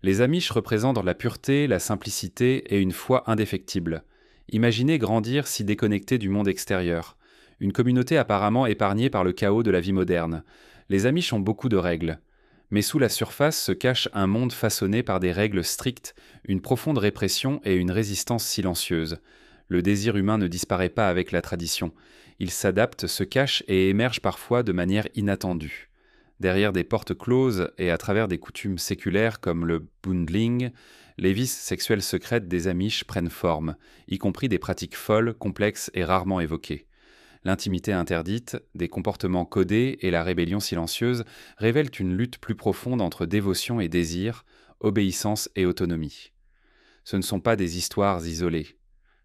Les Amish représentent la pureté, la simplicité et une foi indéfectible. Imaginez grandir si déconnecté du monde extérieur. Une communauté apparemment épargnée par le chaos de la vie moderne. Les Amish ont beaucoup de règles. Mais sous la surface se cache un monde façonné par des règles strictes, une profonde répression et une résistance silencieuse. Le désir humain ne disparaît pas avec la tradition. Il s'adapte, se cache et émerge parfois de manière inattendue. Derrière des portes closes et à travers des coutumes séculaires comme le bundling, les vices sexuelles secrètes des Amish prennent forme, y compris des pratiques folles, complexes et rarement évoquées. L'intimité interdite, des comportements codés et la rébellion silencieuse révèlent une lutte plus profonde entre dévotion et désir, obéissance et autonomie. Ce ne sont pas des histoires isolées.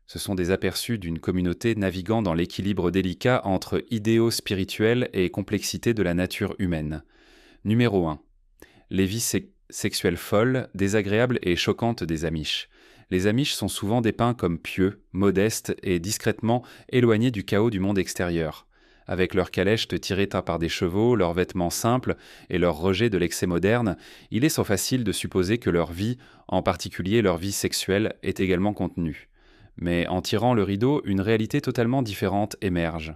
Ce sont des aperçus d'une communauté naviguant dans l'équilibre délicat entre idéaux spirituels et complexité de la nature humaine. Numéro 1. Les vies sexuelles folles, désagréables et choquantes des Amish. Les Amish sont souvent dépeints comme pieux, modestes et discrètement éloignés du chaos du monde extérieur. Avec leurs calèches tirées par des chevaux, leurs vêtements simples et leur rejet de l'excès moderne, il est sans facile de supposer que leur vie, en particulier leur vie sexuelle, est également contenue. Mais en tirant le rideau, une réalité totalement différente émerge.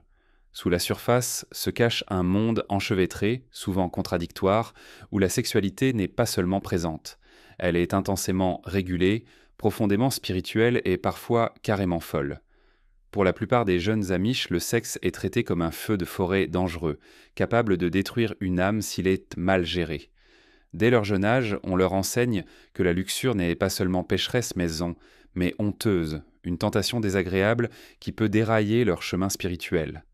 Sous la surface se cache un monde enchevêtré, souvent contradictoire, où la sexualité n'est pas seulement présente. Elle est intensément régulée, profondément spirituelle et parfois carrément folle. Pour la plupart des jeunes Amish, le sexe est traité comme un feu de forêt dangereux, capable de détruire une âme s'il est mal géré. Dès leur jeune âge, on leur enseigne que la luxure n'est pas seulement pécheresse mais honteuse, une tentation désagréable qui peut dérailler leur chemin spirituel.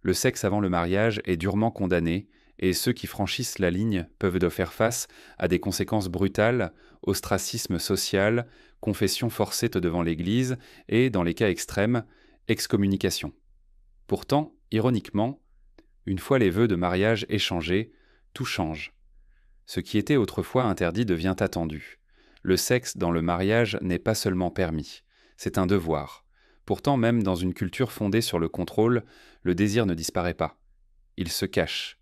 Le sexe avant le mariage est durement condamné, et ceux qui franchissent la ligne peuvent devoir faire face à des conséquences brutales, ostracisme social, confession forcée devant l'Église et, dans les cas extrêmes, excommunication. Pourtant, ironiquement, une fois les vœux de mariage échangés, tout change. Ce qui était autrefois interdit devient attendu. Le sexe dans le mariage n'est pas seulement permis, c'est un devoir. Pourtant, même dans une culture fondée sur le contrôle, le désir ne disparaît pas. Il se cache.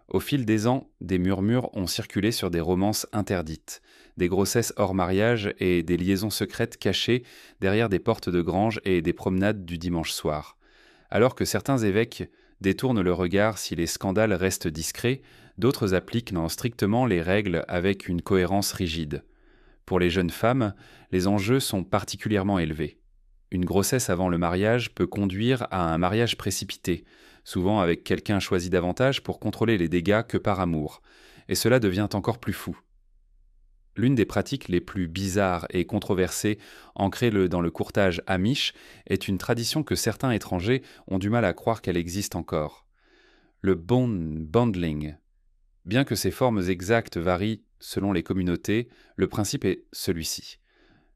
Au fil des ans, des murmures ont circulé sur des romances interdites, des grossesses hors mariage et des liaisons secrètes cachées derrière des portes de grange et des promenades du dimanche soir. Alors que certains évêques détournent le regard si les scandales restent discrets, d'autres appliquent strictement les règles avec une cohérence rigide. Pour les jeunes femmes, les enjeux sont particulièrement élevés. Une grossesse avant le mariage peut conduire à un mariage précipité, souvent avec quelqu'un choisi davantage pour contrôler les dégâts que par amour, et cela devient encore plus fou. L'une des pratiques les plus bizarres et controversées ancrées dans le courtage amish est une tradition que certains étrangers ont du mal à croire qu'elle existe encore. Le bondling. Bien que ses formes exactes varient selon les communautés, le principe est celui-ci.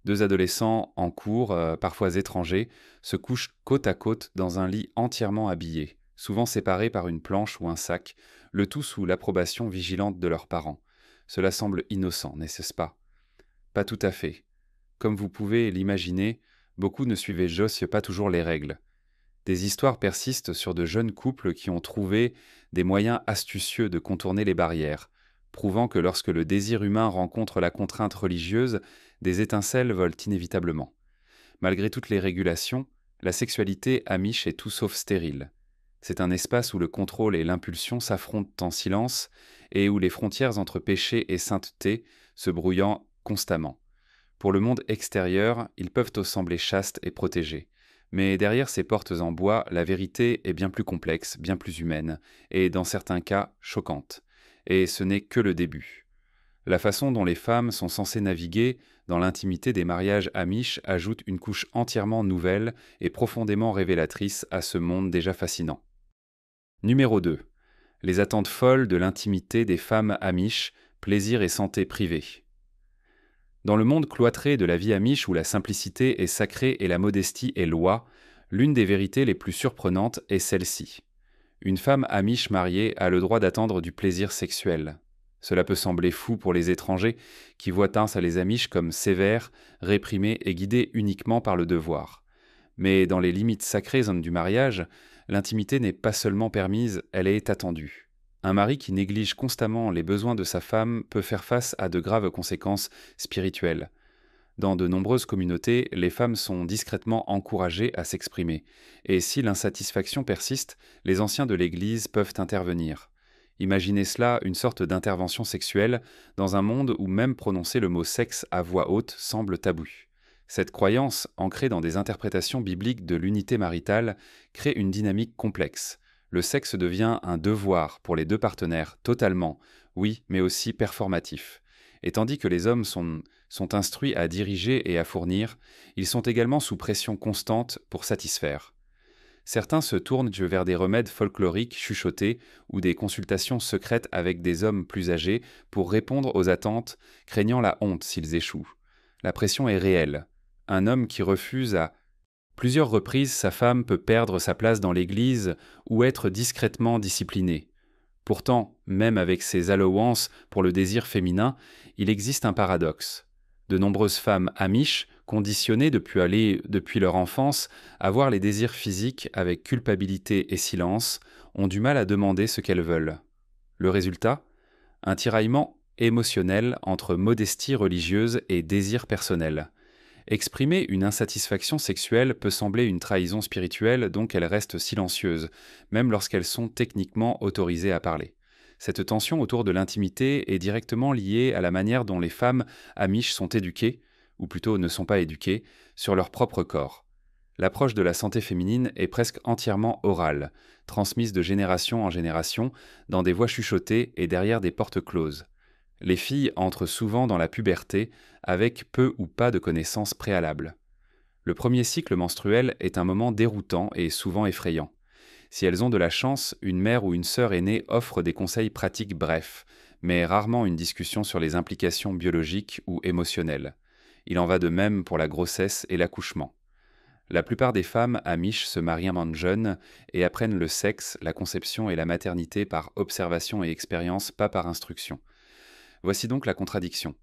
Deux adolescents en cours, parfois étrangers, se couchent côte à côte dans un lit entièrement habillé, souvent séparés par une planche ou un sac, le tout sous l'approbation vigilante de leurs parents. Cela semble innocent, n'est-ce pas? Pas tout à fait. Comme vous pouvez l'imaginer, beaucoup ne suivaient pas toujours les règles. Des histoires persistent sur de jeunes couples qui ont trouvé des moyens astucieux de contourner les barrières, prouvant que lorsque le désir humain rencontre la contrainte religieuse, des étincelles volent inévitablement. Malgré toutes les régulations, la sexualité amish est tout sauf stérile. C'est un espace où le contrôle et l'impulsion s'affrontent en silence et où les frontières entre péché et sainteté se brouillant constamment. Pour le monde extérieur, ils peuvent sembler chastes et protégés. Mais derrière ces portes en bois, la vérité est bien plus complexe, bien plus humaine, et dans certains cas, choquante. Et ce n'est que le début. La façon dont les femmes sont censées naviguer dans l'intimité des mariages amish ajoute une couche entièrement nouvelle et profondément révélatrice à ce monde déjà fascinant. Numéro 2. Les attentes folles de l'intimité des femmes amish, plaisir et santé privée. Dans le monde cloîtré de la vie amish où la simplicité est sacrée et la modestie est loi, l'une des vérités les plus surprenantes est celle-ci. Une femme amish mariée a le droit d'attendre du plaisir sexuel. Cela peut sembler fou pour les étrangers qui voient les amish comme sévères, réprimés et guidés uniquement par le devoir. Mais dans les limites sacrées du mariage, l'intimité n'est pas seulement permise, elle est attendue. Un mari qui néglige constamment les besoins de sa femme peut faire face à de graves conséquences spirituelles. Dans de nombreuses communautés, les femmes sont discrètement encouragées à s'exprimer, et si l'insatisfaction persiste, les anciens de l'Église peuvent intervenir. Imaginez cela, une sorte d'intervention sexuelle, dans un monde où même prononcer le mot sexe à voix haute semble tabou. Cette croyance, ancrée dans des interprétations bibliques de l'unité maritale, crée une dynamique complexe. Le sexe devient un devoir pour les deux partenaires, totalement, oui, mais aussi performatif. Et tandis que les hommes sont instruits à diriger et à fournir, ils sont également sous pression constante pour satisfaire. Certains se tournent vers des remèdes folkloriques chuchotés ou des consultations secrètes avec des hommes plus âgés pour répondre aux attentes, craignant la honte s'ils échouent. La pression est réelle. Un homme qui refuse à plusieurs reprises sa femme peut perdre sa place dans l'Église ou être discrètement disciplinée. Pourtant, même avec ces allowances pour le désir féminin, il existe un paradoxe. De nombreuses femmes amish, conditionnées depuis leur enfance à voir les désirs physiques avec culpabilité et silence, ont du mal à demander ce qu'elles veulent. Le résultat ? Un tiraillement émotionnel entre modestie religieuse et désir personnel. Exprimer une insatisfaction sexuelle peut sembler une trahison spirituelle, donc elles restent silencieuses, même lorsqu'elles sont techniquement autorisées à parler. Cette tension autour de l'intimité est directement liée à la manière dont les femmes amish sont éduquées, ou plutôt ne sont pas éduquées, sur leur propre corps. L'approche de la santé féminine est presque entièrement orale, transmise de génération en génération, dans des voix chuchotées et derrière des portes closes. Les filles entrent souvent dans la puberté avec peu ou pas de connaissances préalables. Le premier cycle menstruel est un moment déroutant et souvent effrayant. Si elles ont de la chance, une mère ou une sœur aînée offre des conseils pratiques brefs, mais rarement une discussion sur les implications biologiques ou émotionnelles. Il en va de même pour la grossesse et l'accouchement. La plupart des femmes amish se marient jeunes et apprennent le sexe, la conception et la maternité par observation et expérience, pas par instruction. Voici donc la contradiction.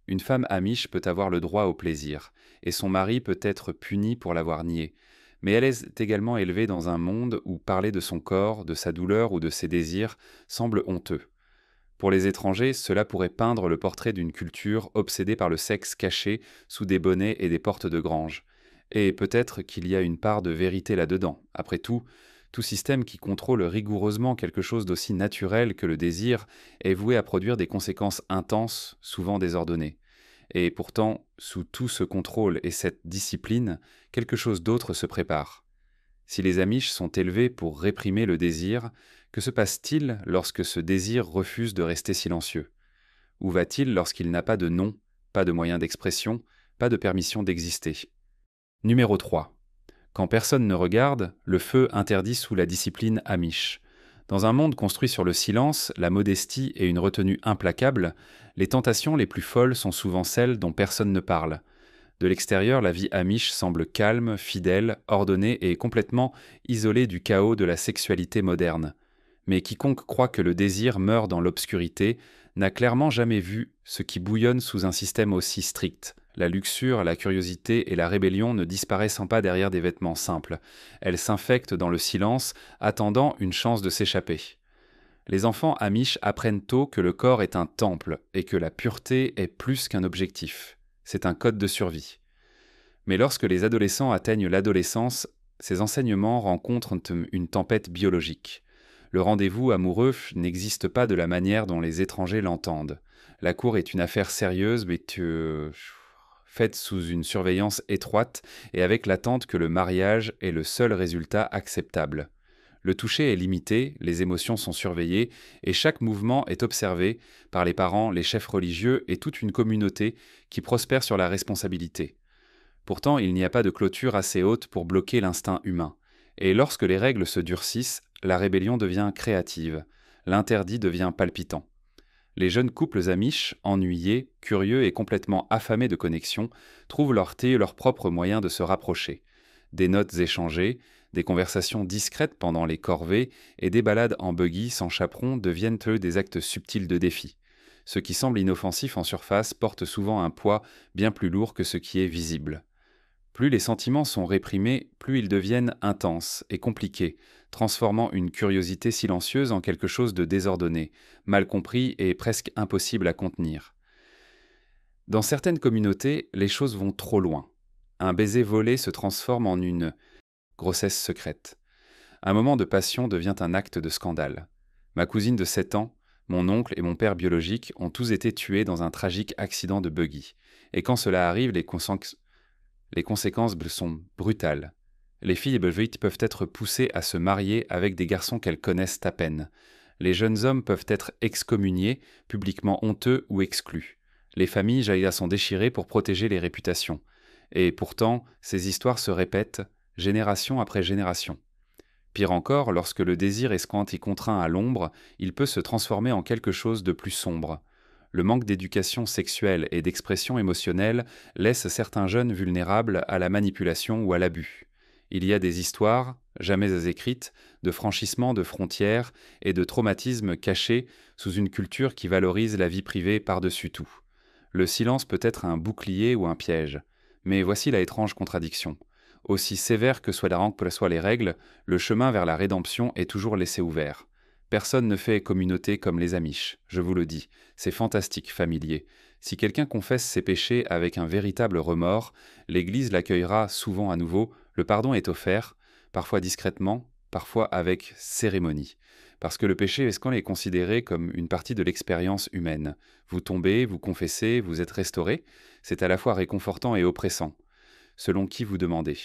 Une femme amish peut avoir le droit au plaisir, et son mari peut être puni pour l'avoir nié. Mais elle est également élevée dans un monde où parler de son corps, de sa douleur ou de ses désirs semble honteux. Pour les étrangers, cela pourrait peindre le portrait d'une culture obsédée par le sexe caché sous des bonnets et des portes de grange. Et peut-être qu'il y a une part de vérité là-dedans. Après tout système qui contrôle rigoureusement quelque chose d'aussi naturel que le désir est voué à produire des conséquences intenses, souvent désordonnées. Et pourtant, sous tout ce contrôle et cette discipline, quelque chose d'autre se prépare. Si les amish sont élevés pour réprimer le désir, que se passe-t-il lorsque ce désir refuse de rester silencieux ? Où va-t-il lorsqu'il n'a pas de nom, pas de moyen d'expression, pas de permission d'exister ? Numéro 3. Quand personne ne regarde, le feu interdit sous la discipline amish. Dans un monde construit sur le silence, la modestie et une retenue implacable, les tentations les plus folles sont souvent celles dont personne ne parle. De l'extérieur, la vie amish semble calme, fidèle, ordonnée et complètement isolée du chaos de la sexualité moderne. Mais quiconque croit que le désir meurt dans l'obscurité n'a clairement jamais vu ce qui bouillonne sous un système aussi strict. La luxure, la curiosité et la rébellion ne disparaissent pas derrière des vêtements simples. Elles s'infectent dans le silence, attendant une chance de s'échapper. Les enfants amish apprennent tôt que le corps est un temple et que la pureté est plus qu'un objectif. C'est un code de survie. Mais lorsque les adolescents atteignent l'adolescence, ces enseignements rencontrent une tempête biologique. Le rendez-vous amoureux n'existe pas de la manière dont les étrangers l'entendent. La cour est une affaire sérieuse, mais faite sous une surveillance étroite et avec l'attente que le mariage est le seul résultat acceptable. Le toucher est limité, les émotions sont surveillées et chaque mouvement est observé par les parents, les chefs religieux et toute une communauté qui prospère sur la responsabilité. Pourtant, il n'y a pas de clôture assez haute pour bloquer l'instinct humain. Et lorsque les règles se durcissent, la rébellion devient créative, l'interdit devient palpitant. Les jeunes couples amish, ennuyés, curieux et complètement affamés de connexion, trouvent leur propre moyen de se rapprocher. Des notes échangées, des conversations discrètes pendant les corvées et des balades en buggy sans chaperon deviennent eux des actes subtils de défi. Ce qui semble inoffensif en surface porte souvent un poids bien plus lourd que ce qui est visible. Plus les sentiments sont réprimés, plus ils deviennent intenses et compliqués, transformant une curiosité silencieuse en quelque chose de désordonné, mal compris et presque impossible à contenir. Dans certaines communautés, les choses vont trop loin. Un baiser volé se transforme en une grossesse secrète. Un moment de passion devient un acte de scandale. Ma cousine de 7 ans, mon oncle et mon père biologique ont tous été tués dans un tragique accident de buggy. Et quand cela arrive, les conséquences sont brutales. Les filles peuvent être poussées à se marier avec des garçons qu'elles connaissent à peine. Les jeunes hommes peuvent être excommuniés, publiquement honteux ou exclus. Les familles sont déchirées pour protéger les réputations. Et pourtant, ces histoires se répètent, génération après génération. Pire encore, lorsque le désir est squanté contraint à l'ombre, il peut se transformer en quelque chose de plus sombre. Le manque d'éducation sexuelle et d'expression émotionnelle laisse certains jeunes vulnérables à la manipulation ou à l'abus. Il y a des histoires, jamais écrites, de franchissement de frontières et de traumatismes cachés sous une culture qui valorise la vie privée par-dessus tout. Le silence peut être un bouclier ou un piège. Mais voici la étrange contradiction. Aussi sévères que soient les règles, le chemin vers la rédemption est toujours laissé ouvert. Personne ne fait communauté comme les Amish, je vous le dis, c'est fantastique, familier. Si quelqu'un confesse ses péchés avec un véritable remords, l'Église l'accueillera souvent à nouveau, le pardon est offert, parfois discrètement, parfois avec cérémonie. Parce que le péché est considéré comme une partie de l'expérience humaine. Vous tombez, vous confessez, vous êtes restauré, c'est à la fois réconfortant et oppressant, selon qui vous demandez.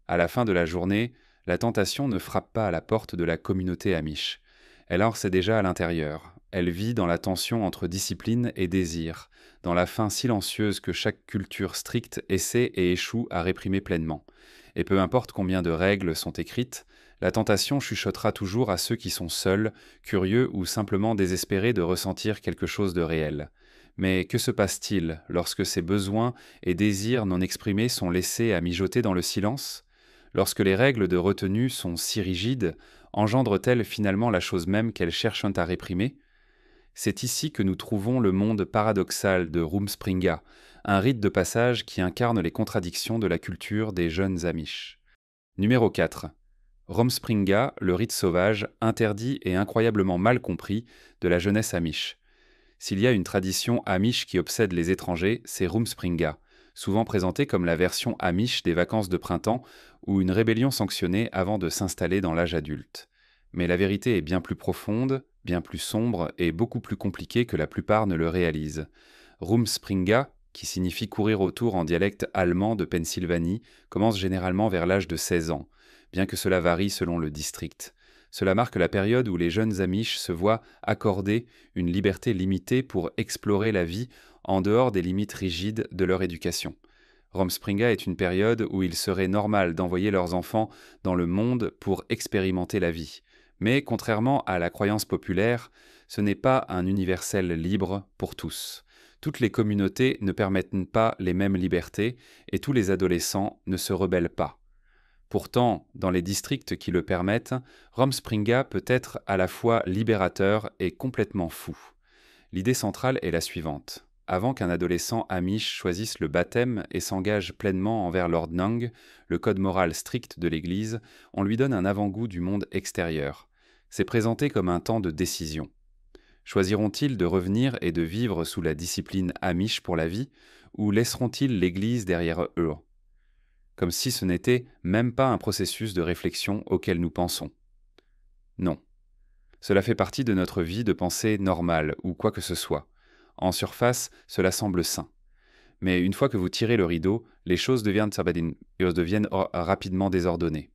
À la fin de la journée, la tentation ne frappe pas à la porte de la communauté Amish. Elle c'est déjà à l'intérieur. Elle vit dans la tension entre discipline et désir, dans la faim silencieuse que chaque culture stricte essaie et échoue à réprimer pleinement. Et peu importe combien de règles sont écrites, la tentation chuchotera toujours à ceux qui sont seuls, curieux ou simplement désespérés de ressentir quelque chose de réel. Mais que se passe-t-il lorsque ces besoins et désirs non exprimés sont laissés à mijoter dans le silence ? Lorsque les règles de retenue sont si rigides, engendrent-elles finalement la chose même qu'elles cherchent à réprimer ? C'est ici que nous trouvons le monde paradoxal de Rumspringa, un rite de passage qui incarne les contradictions de la culture des jeunes Amish. Numéro 4. Rumspringa, le rite sauvage, interdit et incroyablement mal compris de la jeunesse Amish. S'il y a une tradition Amish qui obsède les étrangers, c'est Rumspringa, souvent présentée comme la version Amish des vacances de printemps ou une rébellion sanctionnée avant de s'installer dans l'âge adulte. Mais la vérité est bien plus profonde, bien plus sombre et beaucoup plus compliquée que la plupart ne le réalisent. Rumspringa, qui signifie courir autour en dialecte allemand de Pennsylvanie, commence généralement vers l'âge de 16 ans, bien que cela varie selon le district. Cela marque la période où les jeunes Amish se voient accorder une liberté limitée pour explorer la vie en dehors des limites rigides de leur éducation. Rumspringa est une période où il serait normal d'envoyer leurs enfants dans le monde pour expérimenter la vie. Mais contrairement à la croyance populaire, ce n'est pas un universel libre pour tous. Toutes les communautés ne permettent pas les mêmes libertés et tous les adolescents ne se rebellent pas. Pourtant, dans les districts qui le permettent, Rumspringa peut être à la fois libérateur et complètement fou. L'idée centrale est la suivante. Avant qu'un adolescent Amish choisisse le baptême et s'engage pleinement envers Lord Nang, le code moral strict de l'Église, on lui donne un avant-goût du monde extérieur. C'est présenté comme un temps de décision. Choisiront-ils de revenir et de vivre sous la discipline Amish pour la vie, ou laisseront-ils l'Église derrière eux ? Comme si ce n'était même pas un processus de réflexion auquel nous pensons. Non. Cela fait partie de notre vie de penser normale ou quoi que ce soit. En surface, cela semble sain. Mais une fois que vous tirez le rideau, les choses deviennent rapidement désordonnées.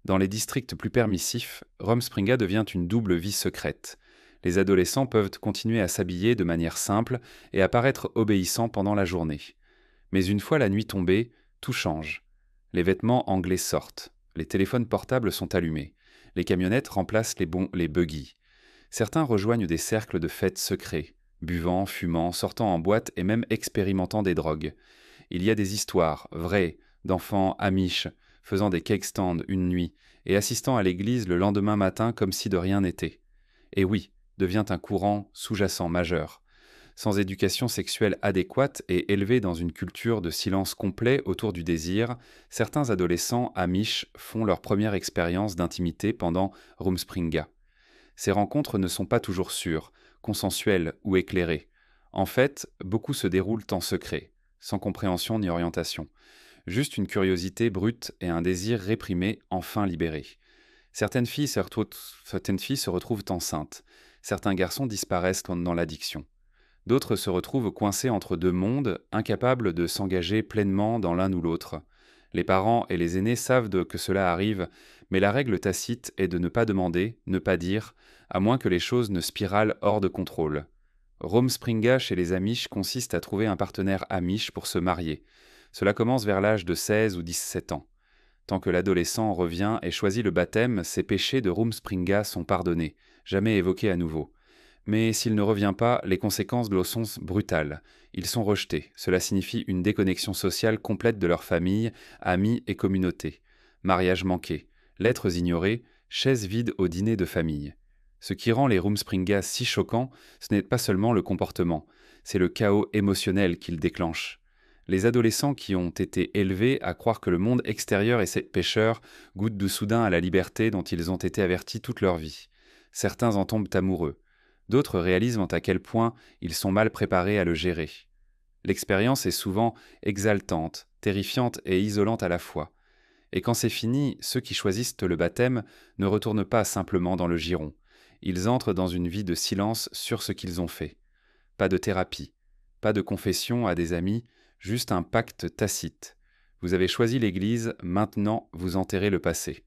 Dans les districts plus permissifs, Rumspringa devient une double vie secrète. Les adolescents peuvent continuer à s'habiller de manière simple et à paraître obéissants pendant la journée. Mais une fois la nuit tombée, tout change. Les vêtements anglais sortent. Les téléphones portables sont allumés. Les camionnettes remplacent les buggy. Certains rejoignent des cercles de fêtes secrets, buvant, fumant, sortant en boîte et même expérimentant des drogues. Il y a des histoires, vraies, d'enfants amish, faisant des cake stands une nuit et assistant à l'église le lendemain matin comme si de rien n'était. Et oui, devient un courant sous-jacent majeur. Sans éducation sexuelle adéquate et élevés dans une culture de silence complet autour du désir, certains adolescents amish font leur première expérience d'intimité pendant Rumspringa. Ces rencontres ne sont pas toujours sûres, consensuelles ou éclairées. En fait, beaucoup se déroulent en secret, sans compréhension ni orientation. Juste une curiosité brute et un désir réprimé enfin libéré. Certaines filles se retrouvent enceintes. Certains garçons disparaissent dans l'addiction. D'autres se retrouvent coincés entre deux mondes, incapables de s'engager pleinement dans l'un ou l'autre. Les parents et les aînés savent que cela arrive, mais la règle tacite est de ne pas demander, ne pas dire, à moins que les choses ne spiralent hors de contrôle. Rumspringa chez les Amish consiste à trouver un partenaire Amish pour se marier. Cela commence vers l'âge de 16 ou 17 ans. Tant que l'adolescent revient et choisit le baptême, ses péchés de Rumspringa sont pardonnés, jamais évoqués à nouveau. Mais s'il ne revient pas, les conséquences de l'eau sont brutales. Ils sont rejetés. Cela signifie une déconnexion sociale complète de leur famille, amis et communauté. Mariage manqué, lettres ignorées, chaises vides au dîner de famille. Ce qui rend les Rumspringa si choquants, ce n'est pas seulement le comportement, c'est le chaos émotionnel qu'ils déclenchent. Les adolescents qui ont été élevés à croire que le monde extérieur est pécheur goûtent de soudain à la liberté dont ils ont été avertis toute leur vie. Certains en tombent amoureux. D'autres réalisent à quel point ils sont mal préparés à le gérer. L'expérience est souvent exaltante, terrifiante et isolante à la fois. Et quand c'est fini, ceux qui choisissent le baptême ne retournent pas simplement dans le giron. Ils entrent dans une vie de silence sur ce qu'ils ont fait. Pas de thérapie, pas de confession à des amis, juste un pacte tacite. Vous avez choisi l'Église, maintenant vous enterrez le passé.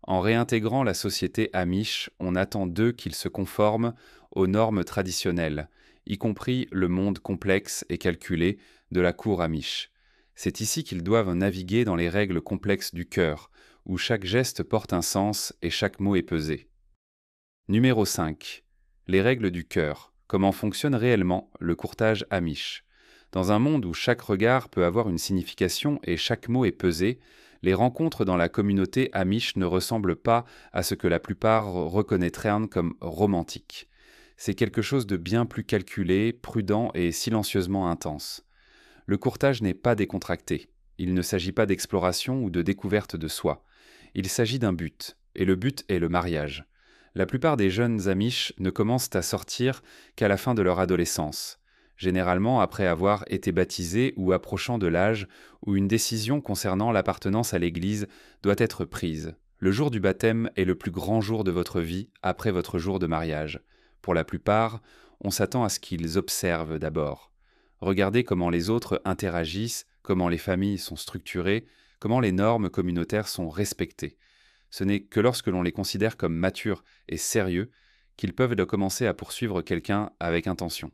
En réintégrant la société amish, on attend d'eux qu'ils se conforment aux normes traditionnelles, y compris le monde complexe et calculé de la cour amish. C'est ici qu'ils doivent naviguer dans les règles complexes du cœur, où chaque geste porte un sens et chaque mot est pesé. Numéro 5. Les règles du cœur. Comment fonctionne réellement le courtage amish? Dans un monde où chaque regard peut avoir une signification et chaque mot est pesé, les rencontres dans la communauté amish ne ressemblent pas à ce que la plupart reconnaîtraient comme romantique. C'est quelque chose de bien plus calculé, prudent et silencieusement intense. Le courtage n'est pas décontracté. Il ne s'agit pas d'exploration ou de découverte de soi. Il s'agit d'un but, et le but est le mariage. La plupart des jeunes amish ne commencent à sortir qu'à la fin de leur adolescence, généralement après avoir été baptisés ou approchant de l'âge où une décision concernant l'appartenance à l'Église doit être prise. Le jour du baptême est le plus grand jour de votre vie après votre jour de mariage. Pour la plupart, on s'attend à ce qu'ils observent d'abord. Regardez comment les autres interagissent, comment les familles sont structurées, comment les normes communautaires sont respectées. Ce n'est que lorsque l'on les considère comme matures et sérieux qu'ils peuvent commencer à poursuivre quelqu'un avec intention.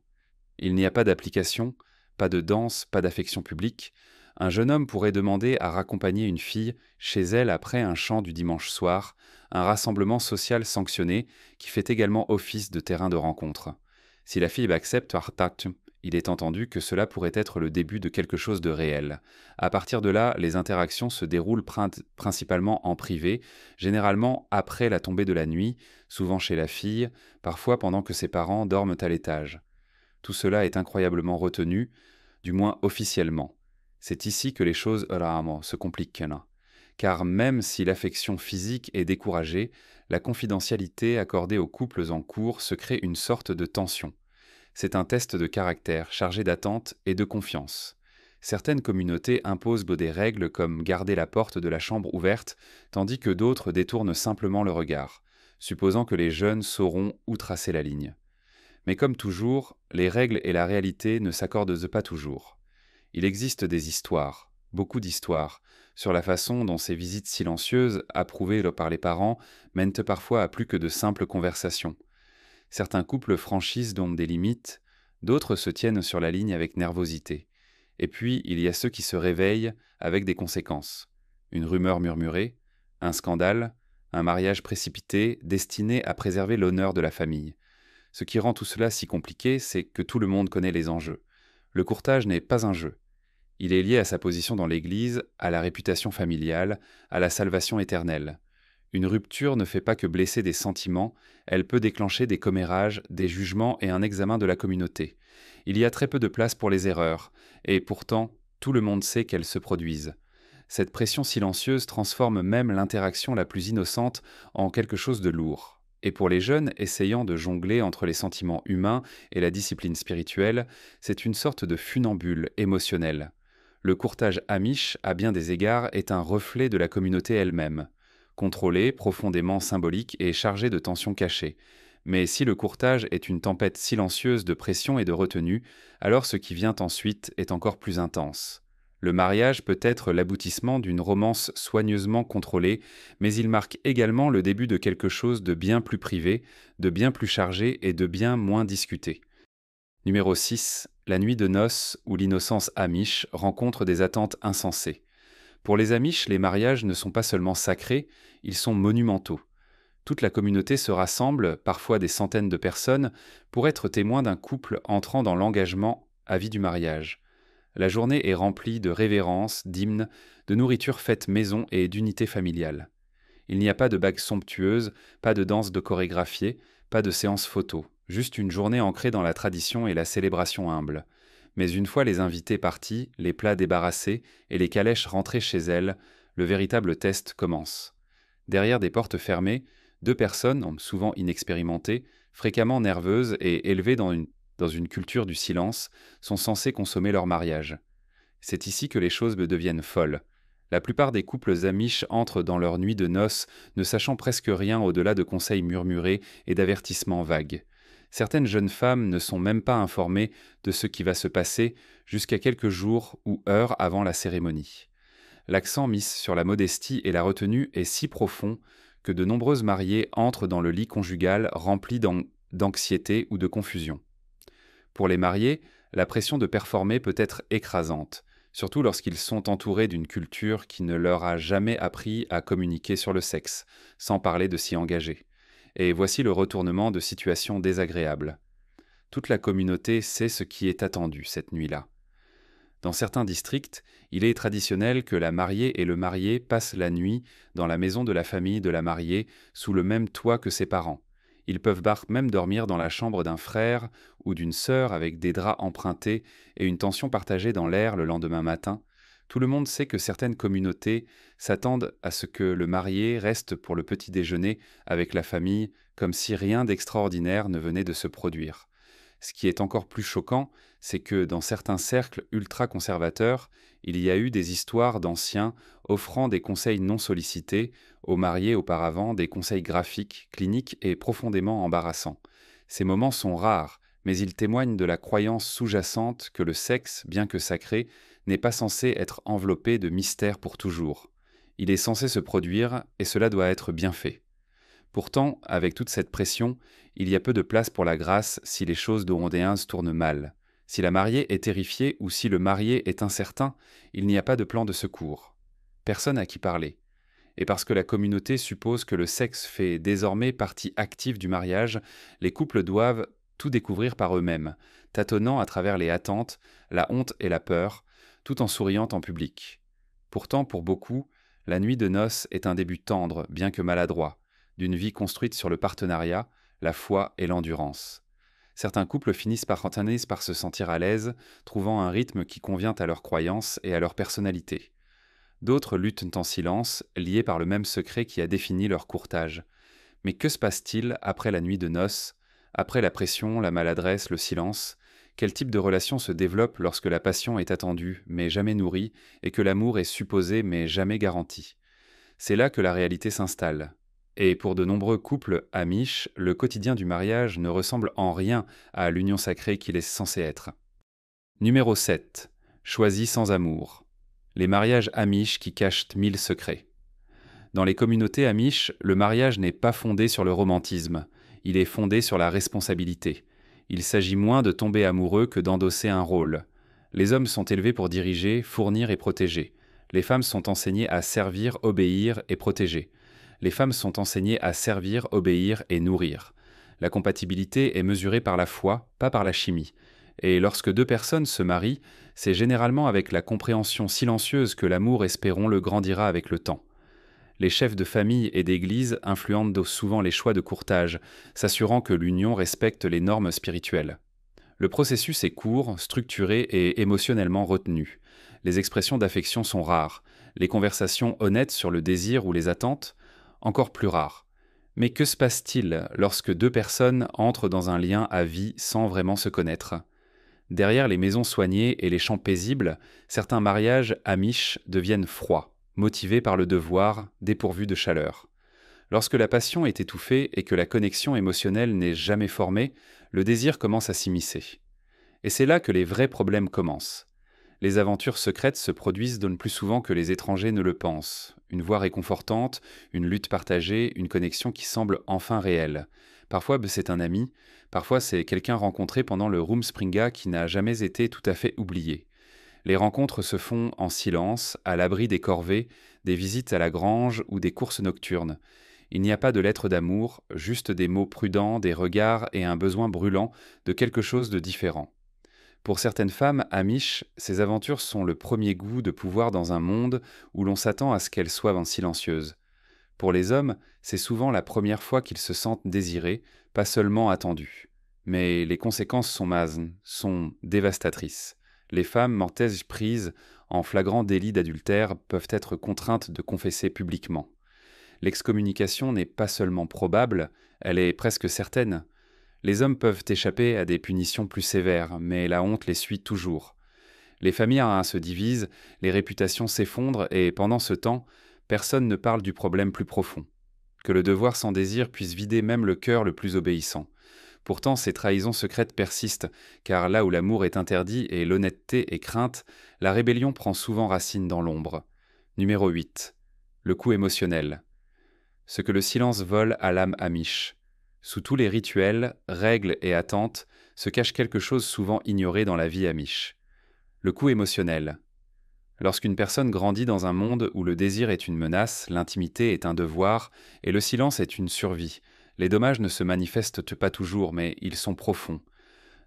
Il n'y a pas d'application, pas de danse, pas d'affection publique. Un jeune homme pourrait demander à raccompagner une fille chez elle après un chant du dimanche soir, un rassemblement social sanctionné qui fait également office de terrain de rencontre. Si la fille accepte, il est entendu que cela pourrait être le début de quelque chose de réel. À partir de là, les interactions se déroulent principalement en privé, généralement après la tombée de la nuit, souvent chez la fille, parfois pendant que ses parents dorment à l'étage. Tout cela est incroyablement retenu, du moins officiellement. C'est ici que les choses se compliquent. Car même si l'affection physique est découragée, la confidentialité accordée aux couples en cours se crée une sorte de tension. C'est un test de caractère chargé d'attente et de confiance. Certaines communautés imposent des règles comme garder la porte de la chambre ouverte, tandis que d'autres détournent simplement le regard, supposant que les jeunes sauront où tracer la ligne. Mais comme toujours, les règles et la réalité ne s'accordent pas toujours. Il existe des histoires, beaucoup d'histoires, sur la façon dont ces visites silencieuses, approuvées par les parents, mènent parfois à plus que de simples conversations. Certains couples franchissent donc des limites, d'autres se tiennent sur la ligne avec nervosité. Et puis, il y a ceux qui se réveillent avec des conséquences. Une rumeur murmurée, un scandale, un mariage précipité destiné à préserver l'honneur de la famille. Ce qui rend tout cela si compliqué, c'est que tout le monde connaît les enjeux. Le courtage n'est pas un jeu. Il est lié à sa position dans l'Église, à la réputation familiale, à la salvation éternelle. Une rupture ne fait pas que blesser des sentiments, elle peut déclencher des commérages, des jugements et un examen de la communauté. Il y a très peu de place pour les erreurs, et pourtant, tout le monde sait qu'elles se produisent. Cette pression silencieuse transforme même l'interaction la plus innocente en quelque chose de lourd. Et pour les jeunes essayant de jongler entre les sentiments humains et la discipline spirituelle, c'est une sorte de funambule émotionnelle. Le courtage amish, à bien des égards, est un reflet de la communauté elle-même. Contrôlé, profondément symbolique et chargé de tensions cachées. Mais si le courtage est une tempête silencieuse de pression et de retenue, alors ce qui vient ensuite est encore plus intense. Le mariage peut être l'aboutissement d'une romance soigneusement contrôlée, mais il marque également le début de quelque chose de bien plus privé, de bien plus chargé et de bien moins discuté. Numéro 6. La nuit de noces où l'innocence amish rencontre des attentes insensées. Pour les amish, les mariages ne sont pas seulement sacrés, ils sont monumentaux. Toute la communauté se rassemble, parfois des centaines de personnes, pour être témoin d'un couple entrant dans l'engagement à vie du mariage. La journée est remplie de révérences, d'hymnes, de nourriture faite maison et d'unité familiale. Il n'y a pas de bagues somptueuses, pas de danse de chorégraphiée, pas de séance photo, juste une journée ancrée dans la tradition et la célébration humble. Mais une fois les invités partis, les plats débarrassés et les calèches rentrées chez elles, le véritable test commence. Derrière des portes fermées, deux personnes, souvent inexpérimentées, fréquemment nerveuses et élevées dans une culture du silence, sont censées consommer leur mariage. C'est ici que les choses deviennent folles. La plupart des couples amish entrent dans leur nuit de noces ne sachant presque rien au-delà de conseils murmurés et d'avertissements vagues. Certaines jeunes femmes ne sont même pas informées de ce qui va se passer jusqu'à quelques jours ou heures avant la cérémonie. L'accent mis sur la modestie et la retenue est si profond que de nombreuses mariées entrent dans le lit conjugal rempli d'anxiété ou de confusion. Pour les mariés, la pression de performer peut être écrasante, surtout lorsqu'ils sont entourés d'une culture qui ne leur a jamais appris à communiquer sur le sexe, sans parler de s'y engager. Et voici le retournement de situations désagréables. Toute la communauté sait ce qui est attendu cette nuit-là. Dans certains districts, il est traditionnel que la mariée et le marié passent la nuit dans la maison de la famille de la mariée, sous le même toit que ses parents. Ils peuvent même dormir dans la chambre d'un frère ou d'une sœur avec des draps empruntés et une tension partagée dans l'air le lendemain matin. Tout le monde sait que certaines communautés s'attendent à ce que le marié reste pour le petit déjeuner avec la famille, comme si rien d'extraordinaire ne venait de se produire. Ce qui est encore plus choquant, c'est que dans certains cercles ultra-conservateurs, il y a eu des histoires d'anciens offrant des conseils non sollicités, aux mariés auparavant des conseils graphiques, cliniques et profondément embarrassants. Ces moments sont rares, mais ils témoignent de la croyance sous-jacente que le sexe, bien que sacré, n'est pas censé être enveloppé de mystère pour toujours. Il est censé se produire, et cela doit être bien fait. Pourtant, avec toute cette pression, il y a peu de place pour la grâce si les choses d'Orondéens tournent mal. Si la mariée est terrifiée ou si le marié est incertain, il n'y a pas de plan de secours. Personne à qui parler. Et parce que la communauté suppose que le sexe fait désormais partie active du mariage, les couples doivent tout découvrir par eux-mêmes, tâtonnant à travers les attentes, la honte et la peur, tout en souriant en public. Pourtant, pour beaucoup, la nuit de noces est un début tendre, bien que maladroit, d'une vie construite sur le partenariat, la foi et l'endurance. Certains couples finissent par se sentir à l'aise, trouvant un rythme qui convient à leurs croyances et à leur personnalité. D'autres luttent en silence, liés par le même secret qui a défini leur courtage. Mais que se passe-t-il après la nuit de noces, après la pression, la maladresse, le silence? Quel type de relation se développe lorsque la passion est attendue, mais jamais nourrie, et que l'amour est supposé, mais jamais garanti? C'est là que la réalité s'installe. Et pour de nombreux couples amish, le quotidien du mariage ne ressemble en rien à l'union sacrée qu'il est censé être. Numéro 7. Choisi sans amour. Les mariages amish qui cachent 1000 secrets. Dans les communautés amish, le mariage n'est pas fondé sur le romantisme, il est fondé sur la responsabilité. Il s'agit moins de tomber amoureux que d'endosser un rôle. Les hommes sont élevés pour diriger, fournir et protéger. Les femmes sont enseignées à servir, obéir et protéger. Les femmes sont enseignées à servir, obéir et nourrir. La compatibilité est mesurée par la foi, pas par la chimie. Et lorsque deux personnes se marient, c'est généralement avec la compréhension silencieuse que l'amour, espérons-le, grandira avec le temps. Les chefs de famille et d'église influencent souvent les choix de courtage, s'assurant que l'union respecte les normes spirituelles. Le processus est court, structuré et émotionnellement retenu. Les expressions d'affection sont rares. Les conversations honnêtes sur le désir ou les attentes, encore plus rares. Mais que se passe-t-il lorsque deux personnes entrent dans un lien à vie sans vraiment se connaître ? Derrière les maisons soignées et les champs paisibles, certains mariages amish deviennent froids, motivés par le devoir, dépourvus de chaleur. Lorsque la passion est étouffée et que la connexion émotionnelle n'est jamais formée, le désir commence à s'immiscer. Et c'est là que les vrais problèmes commencent. Les aventures secrètes se produisent donne plus souvent que les étrangers ne le pensent. Une voix réconfortante, une lutte partagée, une connexion qui semble enfin réelle. Parfois c'est un ami, parfois c'est quelqu'un rencontré pendant le Rumspringa qui n'a jamais été tout à fait oublié. Les rencontres se font en silence, à l'abri des corvées, des visites à la grange ou des courses nocturnes. Il n'y a pas de lettres d'amour, juste des mots prudents, des regards et un besoin brûlant de quelque chose de différent. Pour certaines femmes amish, ces aventures sont le premier goût de pouvoir dans un monde où l'on s'attend à ce qu'elles soient silencieuses. Pour les hommes, c'est souvent la première fois qu'ils se sentent désirés, pas seulement attendus. Mais les conséquences sont dévastatrices. Les femmes mortaises prises en flagrant délit d'adultère peuvent être contraintes de confesser publiquement. L'excommunication n'est pas seulement probable, elle est presque certaine. Les hommes peuvent échapper à des punitions plus sévères, mais la honte les suit toujours. Les familles se divisent, les réputations s'effondrent et pendant ce temps, personne ne parle du problème plus profond. Que le devoir sans désir puisse vider même le cœur le plus obéissant. Pourtant, ces trahisons secrètes persistent, car là où l'amour est interdit et l'honnêteté est crainte, la rébellion prend souvent racine dans l'ombre. Numéro 8. Le coup émotionnel. Ce que le silence vole à l'âme amish. Sous tous les rituels, règles et attentes, se cache quelque chose souvent ignoré dans la vie amish. Le coup émotionnel. Lorsqu'une personne grandit dans un monde où le désir est une menace, l'intimité est un devoir et le silence est une survie, les dommages ne se manifestent pas toujours, mais ils sont profonds.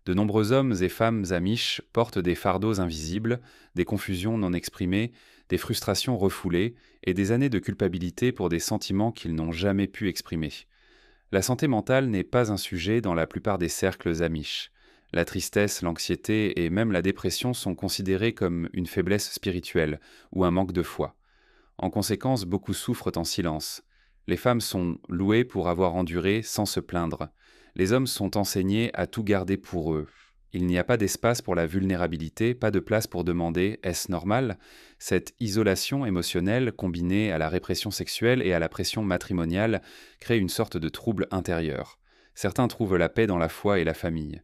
De nombreux hommes et femmes amish portent des fardeaux invisibles, des confusions non exprimées, des frustrations refoulées et des années de culpabilité pour des sentiments qu'ils n'ont jamais pu exprimer. La santé mentale n'est pas un sujet dans la plupart des cercles amish. La tristesse, l'anxiété et même la dépression sont considérées comme une faiblesse spirituelle ou un manque de foi. En conséquence, beaucoup souffrent en silence. Les femmes sont louées pour avoir enduré sans se plaindre. Les hommes sont enseignés à tout garder pour eux. Il n'y a pas d'espace pour la vulnérabilité, pas de place pour demander « est-ce normal ?» Cette isolation émotionnelle, combinée à la répression sexuelle et à la pression matrimoniale, crée une sorte de trouble intérieur. Certains trouvent la paix dans la foi et la famille.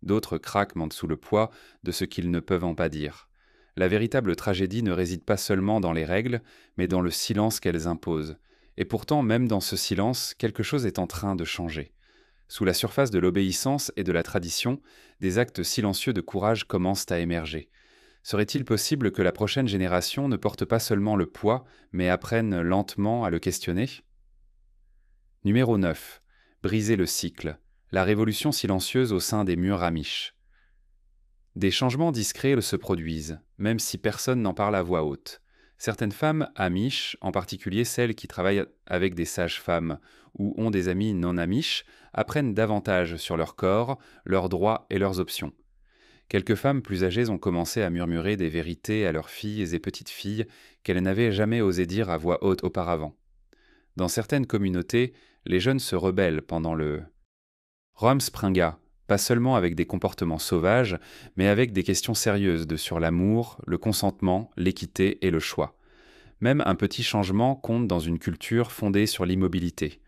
D'autres craquent sous le poids de ce qu'ils ne peuvent en pas dire. La véritable tragédie ne réside pas seulement dans les règles, mais dans le silence qu'elles imposent. Et pourtant, même dans ce silence, quelque chose est en train de changer. Sous la surface de l'obéissance et de la tradition, des actes silencieux de courage commencent à émerger. Serait-il possible que la prochaine génération ne porte pas seulement le poids, mais apprenne lentement à le questionner ? Numéro 9. Briser le cycle. La révolution silencieuse au sein des murs amish. Des changements discrets se produisent, même si personne n'en parle à voix haute. Certaines femmes amish, en particulier celles qui travaillent avec des sages-femmes ou ont des amis non amish, apprennent davantage sur leur corps, leurs droits et leurs options. Quelques femmes plus âgées ont commencé à murmurer des vérités à leurs filles et petites-filles qu'elles n'avaient jamais osé dire à voix haute auparavant. Dans certaines communautés, les jeunes se rebellent pendant le Rumspringa, pas seulement avec des comportements sauvages, mais avec des questions sérieuses sur l'amour, le consentement, l'équité et le choix. Même un petit changement compte dans une culture fondée sur l'immobilité.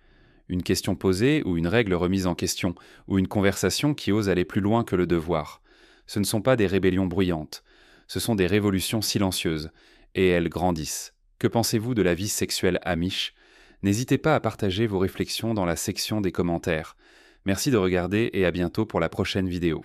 Une question posée ou une règle remise en question, ou une conversation qui ose aller plus loin que le devoir. Ce ne sont pas des rébellions bruyantes, ce sont des révolutions silencieuses, et elles grandissent. Que pensez-vous de la vie sexuelle amish ? N'hésitez pas à partager vos réflexions dans la section des commentaires. Merci de regarder et à bientôt pour la prochaine vidéo.